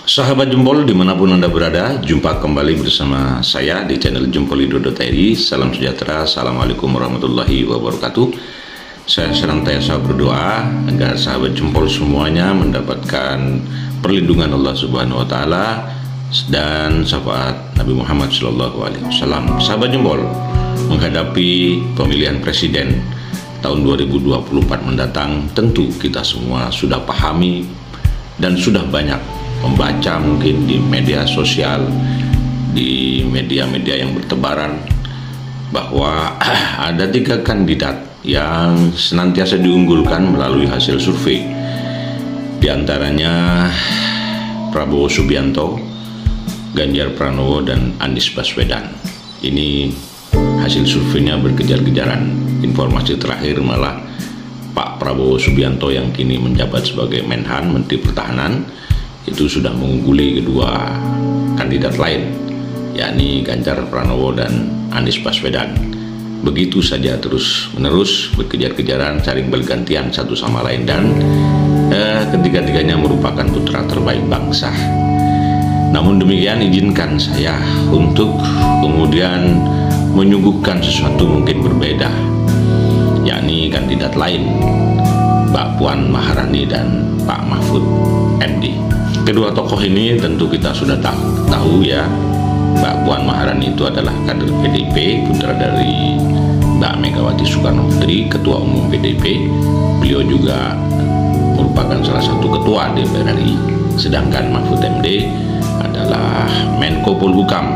Sahabat Jempol dimanapun Anda berada, jumpa kembali bersama saya di channel jempolido.id. Salam sejahtera, Assalamualaikum warahmatullahi wabarakatuh. Saya senantiasa berdoa agar sahabat Jempol semuanya mendapatkan perlindungan Allah Subhanahu wa Ta'ala dan syafaat Nabi Muhammad SAW. Sahabat Jempol, menghadapi pemilihan presiden tahun 2024 mendatang, tentu kita semua sudah pahami dan sudah banyak membaca mungkin di media sosial, di media-media yang bertebaran, bahwa ada 3 kandidat yang senantiasa diunggulkan melalui hasil survei. Di antaranya Prabowo Subianto, Ganjar Pranowo, dan Anies Baswedan. Ini hasil surveinya berkejar-kejaran. Informasi terakhir malah Pak Prabowo Subianto yang kini menjabat sebagai Menhan, Menteri Pertahanan, itu sudah mengungguli kedua kandidat lain, yakni Ganjar Pranowo dan Anies Baswedan. Begitu saja terus menerus berkejar-kejaran, saling bergantian satu sama lain, dan ketiga-tiganya merupakan putra terbaik bangsa. Namun demikian, izinkan saya untuk kemudian menyuguhkan sesuatu mungkin berbeda, yakni kandidat lain, Mbak Puan Maharani dan Pak Mahfud MD. Kedua tokoh ini tentu kita sudah tahu ya. Mbak Puan Maharani itu adalah kader PDIP, putra dari Mbak Megawati Soekarno Putri, Ketua Umum PDIP. Beliau juga merupakan salah satu ketua DPR RI. Sedangkan Mahfud MD adalah Menko Polhukam,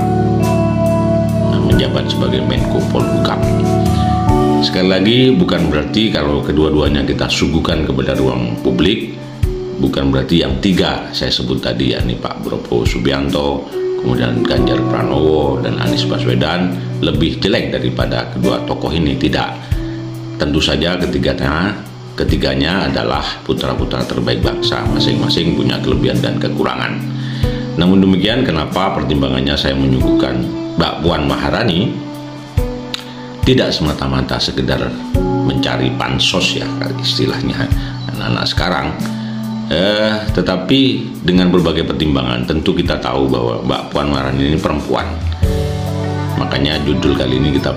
menjabat sebagai Menko Polhukam. Sekali lagi, bukan berarti kalau kedua-duanya kita suguhkan kepada ruang publik, bukan berarti yang 3 saya sebut tadi, yakni Pak Prabowo Subianto, kemudian Ganjar Pranowo, dan Anies Baswedan lebih jelek daripada kedua tokoh ini. Tidak. Tentu saja ketiganya adalah putra-putra terbaik bangsa, masing-masing punya kelebihan dan kekurangan. Namun demikian, kenapa pertimbangannya saya menyuguhkan Mbak Puan Maharani? Tidak semata-mata sekedar mencari pansos ya, istilahnya anak-anak sekarang, tetapi dengan berbagai pertimbangan. Tentu kita tahu bahwa Mbak Puan Maharani ini perempuan, makanya judul kali ini kita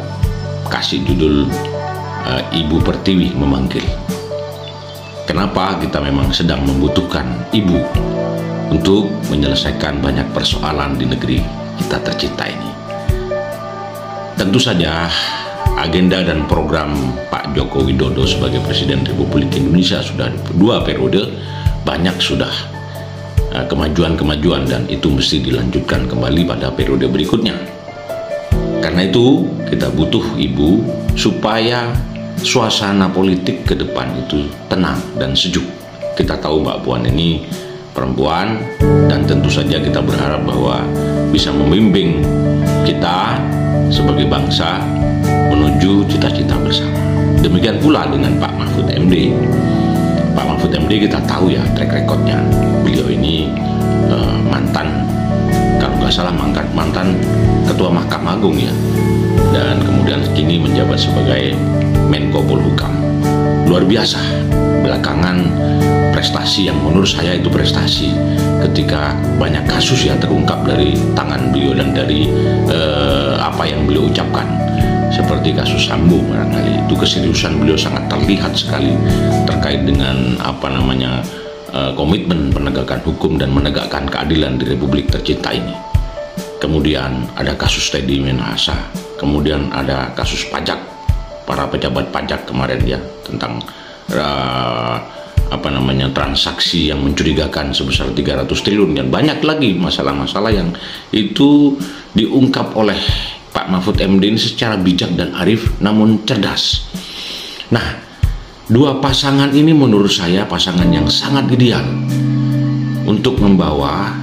kasih judul Ibu Pertiwi Memanggil. Kenapa? Kita memang sedang membutuhkan ibu untuk menyelesaikan banyak persoalan di negeri kita tercinta ini. Tentu saja agenda dan program Pak Joko Widodo sebagai Presiden Republik Indonesia sudah 2 periode, banyak sudah kemajuan-kemajuan, dan itu mesti dilanjutkan kembali pada periode berikutnya. Karena itu kita butuh ibu supaya suasana politik ke depan itu tenang dan sejuk. Kita tahu Mbak Puan ini perempuan, dan tentu saja kita berharap bahwa bisa membimbing kita sebagai bangsa menuju cita-cita bersama. Demikian pula dengan Pak Mahfud MD. Pak Mahfud MD kita tahu ya track recordnya. Beliau ini mantan, kalau nggak salah mantan Ketua Mahkamah Agung ya, dan kemudian kini menjabat sebagai Menko Polhukam. Luar biasa. Belakangan prestasi yang menurut saya itu prestasi, ketika banyak kasus yang terungkap dari tangan beliau dan dari apa yang beliau ucapkan, seperti kasus Sambo barangkali. Itu keseriusan beliau sangat terlihat sekali terkait dengan komitmen penegakan hukum dan menegakkan keadilan di Republik tercinta ini. Kemudian ada kasus Teddy Minahasa, kemudian ada kasus pajak, para pejabat pajak kemarin ya, tentang transaksi yang mencurigakan sebesar 300 triliun, dan banyak lagi masalah-masalah yang itu diungkap oleh Pak Mahfud MD ini secara bijak dan arif, namun cerdas. Nah, 2 pasangan ini menurut saya pasangan yang sangat ideal untuk membawa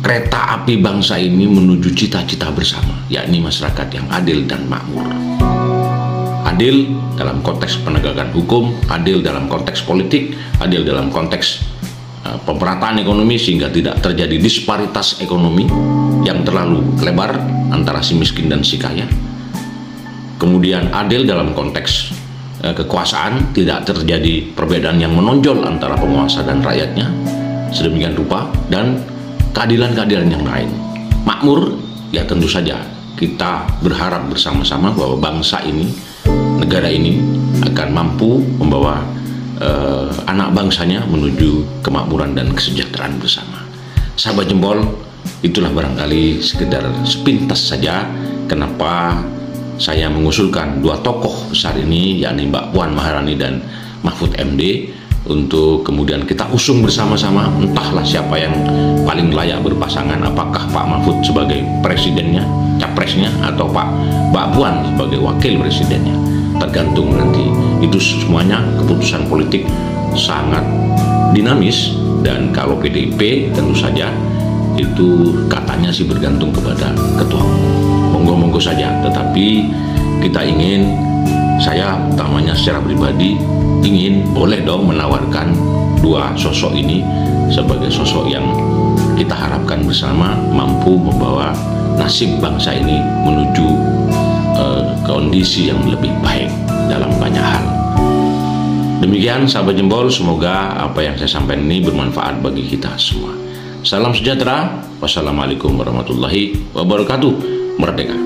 kereta api bangsa ini menuju cita-cita bersama, yakni masyarakat yang adil dan makmur. Adil dalam konteks penegakan hukum, adil dalam konteks politik, adil dalam konteks pemerataan ekonomi, sehingga tidak terjadi disparitas ekonomi yang terlalu lebar antara si miskin dan si kaya. Kemudian adil dalam konteks kekuasaan, tidak terjadi perbedaan yang menonjol antara penguasa dan rakyatnya, sedemikian rupa, dan keadilan-keadilan yang lain. Makmur, ya tentu saja kita berharap bersama-sama bahwa bangsa ini, negara ini akan mampu membawa anak bangsanya menuju kemakmuran dan kesejahteraan bersama. Sahabat Jempol, itulah barangkali sekedar sepintas saja kenapa saya mengusulkan dua tokoh besar ini, yakni Mbak Puan Maharani dan Mahfud MD, untuk kemudian kita usung bersama-sama. Entahlah siapa yang paling layak berpasangan, apakah Pak Mahfud sebagai presidennya, capresnya, atau Mbak Puan sebagai wakil presidennya. Tergantung nanti. Itu semuanya keputusan politik sangat dinamis, dan kalau PDIP tentu saja itu katanya sih bergantung kepada ketua umum. Monggo-monggo saja, tetapi kita ingin, saya utamanya secara pribadi ingin, boleh dong menawarkan dua sosok ini sebagai sosok yang kita harapkan bersama mampu membawa nasib bangsa ini menuju kondisi yang lebih baik dalam banyak hal. Demikian sahabat Jempol, semoga apa yang saya sampaikan ini bermanfaat bagi kita semua. Salam sejahtera, wassalamualaikum warahmatullahi wabarakatuh. Merdeka.